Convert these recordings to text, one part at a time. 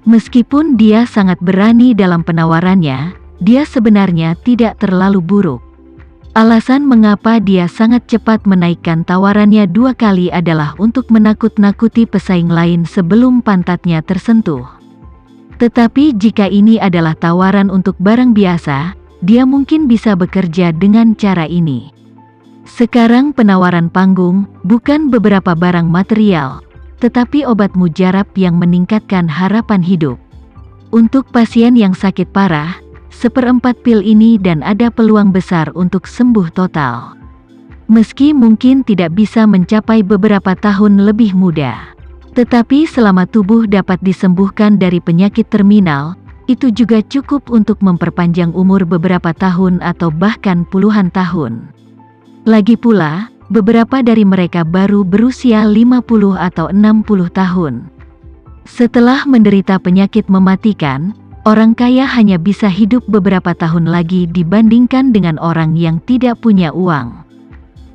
Meskipun dia sangat berani dalam penawarannya, dia sebenarnya tidak terlalu buruk. Alasan mengapa dia sangat cepat menaikkan tawarannya 2 kali adalah untuk menakut-nakuti pesaing lain sebelum pantatnya tersentuh. Tetapi jika ini adalah tawaran untuk barang biasa, dia mungkin bisa bekerja dengan cara ini. Sekarang penawaran panggung bukan beberapa barang material, tetapi obat mujarab yang meningkatkan harapan hidup. Untuk pasien yang sakit parah, 1/4 pil ini dan ada peluang besar untuk sembuh total. Meski mungkin tidak bisa mencapai beberapa tahun lebih muda. Tetapi selama tubuh dapat disembuhkan dari penyakit terminal, itu juga cukup untuk memperpanjang umur beberapa tahun atau bahkan puluhan tahun. Lagi pula, beberapa dari mereka baru berusia 50 atau 60 tahun. Setelah menderita penyakit mematikan, orang kaya hanya bisa hidup beberapa tahun lagi dibandingkan dengan orang yang tidak punya uang.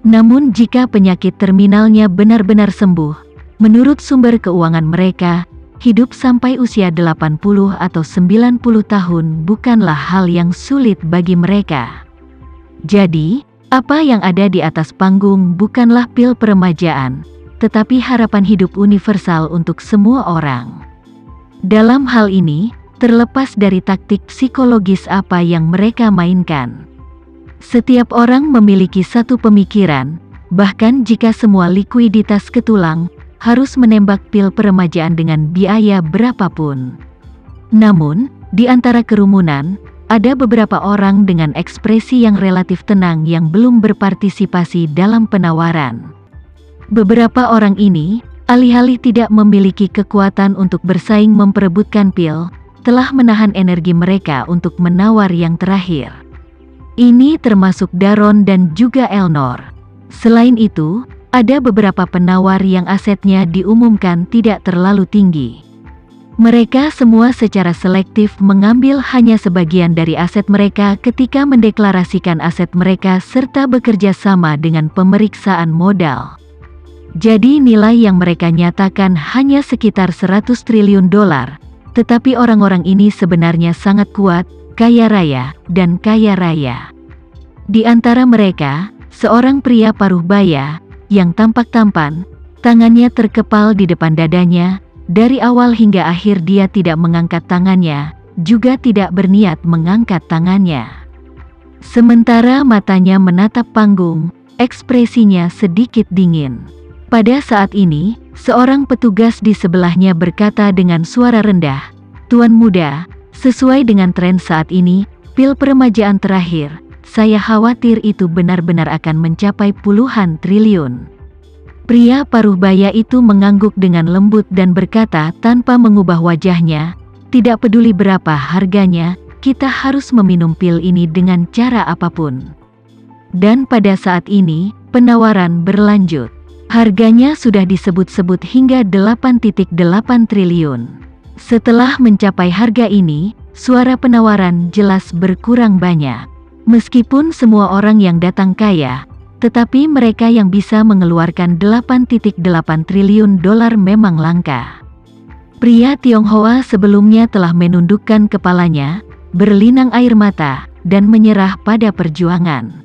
Namun jika penyakit terminalnya benar-benar sembuh, menurut sumber keuangan mereka, hidup sampai usia 80 atau 90 tahun bukanlah hal yang sulit bagi mereka. Jadi, apa yang ada di atas panggung bukanlah pil peremajaan, tetapi harapan hidup universal untuk semua orang. Dalam hal ini, terlepas dari taktik psikologis apa yang mereka mainkan, setiap orang memiliki satu pemikiran, bahkan jika semua likuiditas ke tulang, harus menembak pil peremajaan dengan biaya berapapun. Namun, di antara kerumunan, ada beberapa orang dengan ekspresi yang relatif tenang yang belum berpartisipasi dalam penawaran. Beberapa orang ini, alih-alih tidak memiliki kekuatan untuk bersaing memperebutkan pil, telah menahan energi mereka untuk menawar yang terakhir. Ini termasuk Daron dan juga Elnor. Selain itu, ada beberapa penawar yang asetnya diumumkan tidak terlalu tinggi. Mereka semua secara selektif mengambil hanya sebagian dari aset mereka ketika mendeklarasikan aset mereka serta bekerja sama dengan pemeriksaan modal. Jadi nilai yang mereka nyatakan hanya sekitar 100 triliun dolar, tetapi orang-orang ini sebenarnya sangat kuat, kaya raya, dan kaya raya. Di antara mereka, seorang pria paruh baya, yang tampak tampan, tangannya terkepal di depan dadanya, dari awal hingga akhir dia tidak mengangkat tangannya, juga tidak berniat mengangkat tangannya. Sementara matanya menatap panggung, ekspresinya sedikit dingin. Pada saat ini, seorang petugas di sebelahnya berkata dengan suara rendah, "Tuan muda, sesuai dengan tren saat ini, pil peremajaan terakhir, saya khawatir itu benar-benar akan mencapai puluhan triliun." Pria paruh baya itu mengangguk dengan lembut dan berkata tanpa mengubah wajahnya, "Tidak peduli berapa harganya, kita harus meminum pil ini dengan cara apapun." Dan pada saat ini, penawaran berlanjut. Harganya sudah disebut-sebut hingga 8,8 triliun. Setelah mencapai harga ini, suara penawaran jelas berkurang banyak. Meskipun semua orang yang datang kaya, tetapi mereka yang bisa mengeluarkan 8,8 triliun dolar memang langka. Pria Tionghoa sebelumnya telah menundukkan kepalanya, berlinang air mata, dan menyerah pada perjuangan.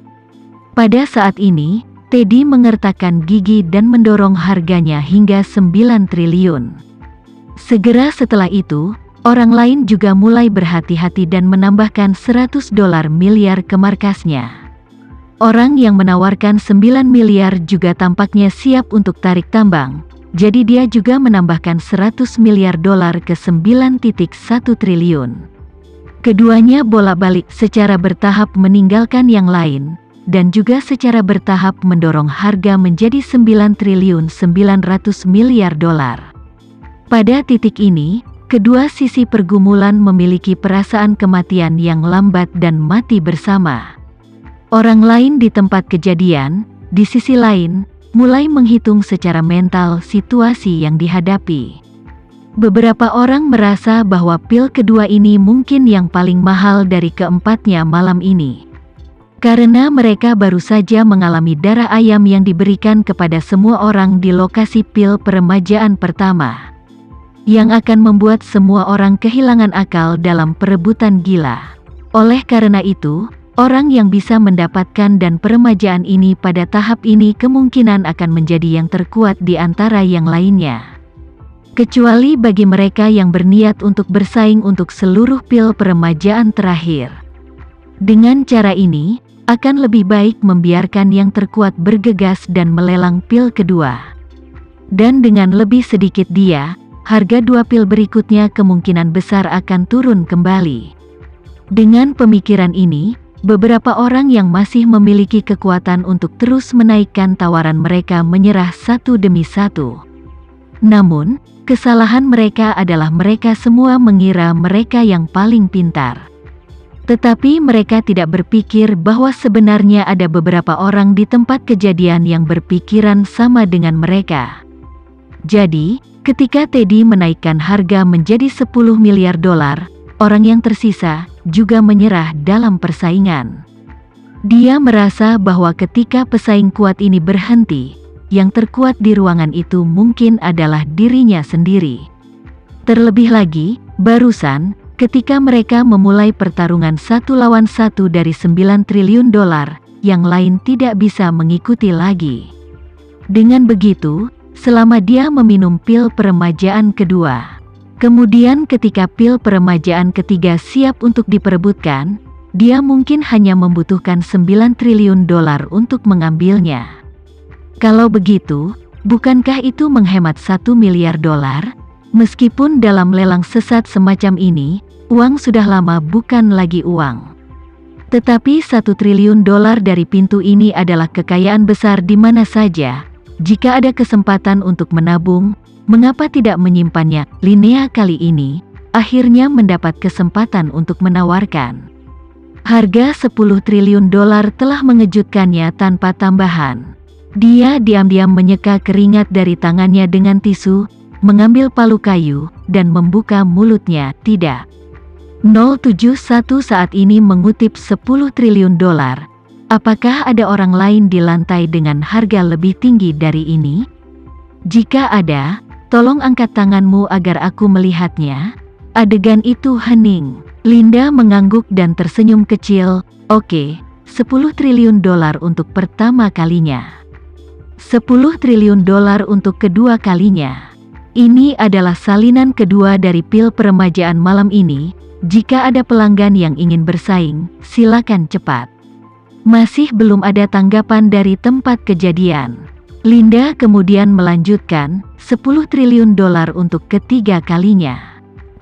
Pada saat ini, Teddy mengertakkan gigi dan mendorong harganya hingga 9 triliun. Segera setelah itu, orang lain juga mulai berhati-hati dan menambahkan 100 dolar miliar ke markasnya. Orang yang menawarkan 9 miliar juga tampaknya siap untuk tarik tambang, jadi dia juga menambahkan 100 miliar dolar ke 9,1 triliun. Keduanya bolak-balik secara bertahap meninggalkan yang lain, dan juga secara bertahap mendorong harga menjadi 9 triliun 900 miliar dolar. Pada titik ini, kedua sisi pergumulan memiliki perasaan kematian yang lambat dan mati bersama. Orang lain di tempat kejadian, di sisi lain, mulai menghitung secara mental situasi yang dihadapi. Beberapa orang merasa bahwa pil kedua ini mungkin yang paling mahal dari keempatnya malam ini. Karena mereka baru saja mengalami darah ayam yang diberikan kepada semua orang di lokasi pil peremajaan pertama. yang akan membuat semua orang kehilangan akal dalam perebutan gila. Oleh karena itu, orang yang bisa mendapatkan dan peremajaan ini pada tahap ini kemungkinan akan menjadi yang terkuat di antara yang lainnya. Kecuali bagi mereka yang berniat untuk bersaing untuk seluruh pil peremajaan terakhir. Dengan cara ini, akan lebih baik membiarkan yang terkuat bergegas dan melelang pil kedua. Dan dengan lebih sedikit dia, harga 2 pil berikutnya kemungkinan besar akan turun kembali. Dengan pemikiran ini, beberapa orang yang masih memiliki kekuatan untuk terus menaikkan tawaran mereka menyerah satu demi satu. Namun, kesalahan mereka adalah mereka semua mengira mereka yang paling pintar. Tetapi mereka tidak berpikir bahwa sebenarnya ada beberapa orang di tempat kejadian yang berpikiran sama dengan mereka. Jadi, ketika Teddy menaikkan harga menjadi 10 miliar dolar, orang yang tersisa juga menyerah dalam persaingan. Dia merasa bahwa ketika pesaing kuat ini berhenti, yang terkuat di ruangan itu mungkin adalah dirinya sendiri. Terlebih lagi, barusan, ketika mereka memulai pertarungan 1 lawan 1 dari 9 triliun dolar, yang lain tidak bisa mengikuti lagi. Dengan begitu, selama dia meminum pil peremajaan kedua, kemudian ketika pil peremajaan ketiga siap untuk diperebutkan, dia mungkin hanya membutuhkan 9 triliun dolar untuk mengambilnya. Kalau begitu, bukankah itu menghemat 1 miliar dolar? Meskipun dalam lelang sesat semacam ini, uang sudah lama bukan lagi uang. Tetapi 1 triliun dolar dari pintu ini adalah kekayaan besar di mana saja. Jika ada kesempatan untuk menabung, mengapa tidak menyimpannya? Linnea kali ini, akhirnya mendapat kesempatan untuk menawarkan. Harga 10 triliun dolar telah mengejutkannya tanpa tambahan. Dia diam-diam menyeka keringat dari tangannya dengan tisu, mengambil palu kayu, dan membuka mulutnya. Tidak. 071 saat ini mengutip 10 triliun dolar. Apakah ada orang lain di lantai dengan harga lebih tinggi dari ini? Jika ada, tolong angkat tanganmu agar aku melihatnya. Adegan itu hening. Linda mengangguk dan tersenyum kecil. Oke, 10 triliun dolar untuk pertama kalinya. 10 triliun dolar untuk kedua kalinya. Ini adalah salinan kedua dari pil peremajaan malam ini. Jika ada pelanggan yang ingin bersaing, silakan cepat. Masih belum ada tanggapan dari tempat kejadian. Linda kemudian melanjutkan, 10 triliun dolar untuk ketiga kalinya.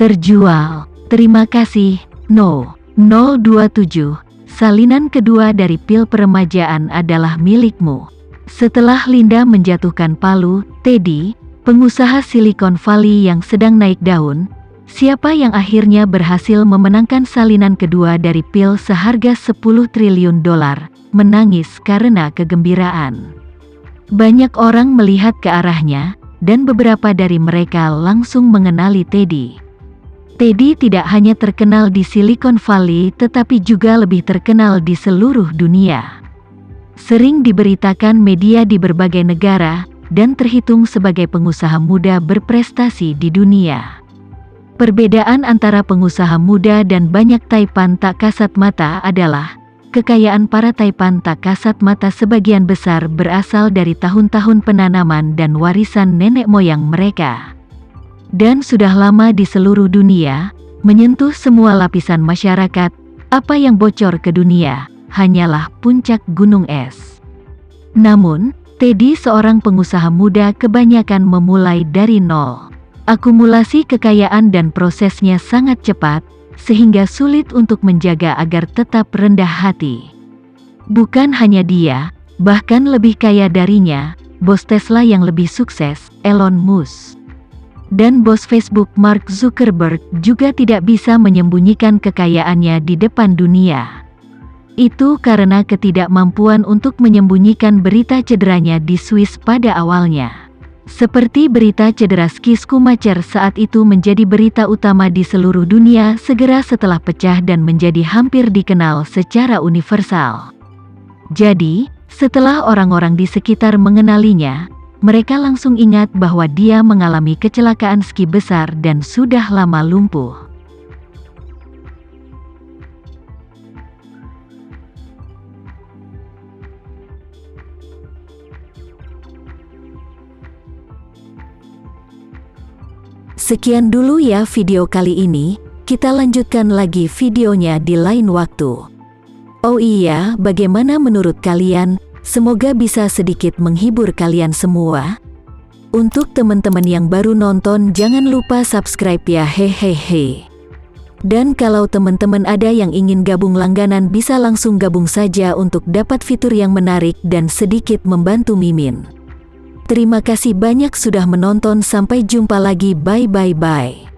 Terjual. Terima kasih. No. 027. Salinan kedua dari pil peremajaan adalah milikmu. Setelah Linda menjatuhkan palu, Teddy, pengusaha Silicon Valley yang sedang naik daun, siapa yang akhirnya berhasil memenangkan salinan kedua dari pil seharga 10 triliun dolar, menangis karena kegembiraan. Banyak orang melihat ke arahnya, dan beberapa dari mereka langsung mengenali Teddy. Teddy tidak hanya terkenal di Silicon Valley tetapi juga lebih terkenal di seluruh dunia. Sering diberitakan media di berbagai negara, dan terhitung sebagai pengusaha muda berprestasi di dunia. Perbedaan antara pengusaha muda dan banyak taipan tak kasat mata adalah, kekayaan para taipan tak kasat mata sebagian besar berasal dari tahun-tahun penanaman dan warisan nenek moyang mereka. Dan sudah lama di seluruh dunia, menyentuh semua lapisan masyarakat, apa yang bocor ke dunia, hanyalah puncak gunung es. Namun, Teddy seorang pengusaha muda kebanyakan memulai dari nol. Akumulasi kekayaan dan prosesnya sangat cepat, sehingga sulit untuk menjaga agar tetap rendah hati. Bukan hanya dia, bahkan lebih kaya darinya, bos Tesla yang lebih sukses, Elon Musk. Dan bos Facebook Mark Zuckerberg juga tidak bisa menyembunyikan kekayaannya di depan dunia. Itu karena ketidakmampuan untuk menyembunyikan berita cederanya di Swiss pada awalnya. Seperti berita cedera Ski Schumacher saat itu menjadi berita utama di seluruh dunia segera setelah pecah dan menjadi hampir dikenal secara universal. Jadi, setelah orang-orang di sekitar mengenalinya, Mereka langsung ingat bahwa dia mengalami kecelakaan ski besar dan sudah lama lumpuh. Sekian dulu ya video kali ini, kita lanjutkan lagi videonya di lain waktu. Oh iya, bagaimana menurut kalian? Semoga bisa sedikit menghibur kalian semua. Untuk teman-teman yang baru nonton, jangan lupa subscribe ya, hehehe. Dan kalau teman-teman ada yang ingin gabung langganan, bisa langsung gabung saja untuk dapat fitur yang menarik dan sedikit membantu Mimin. Terima kasih banyak sudah menonton, sampai jumpa lagi, bye.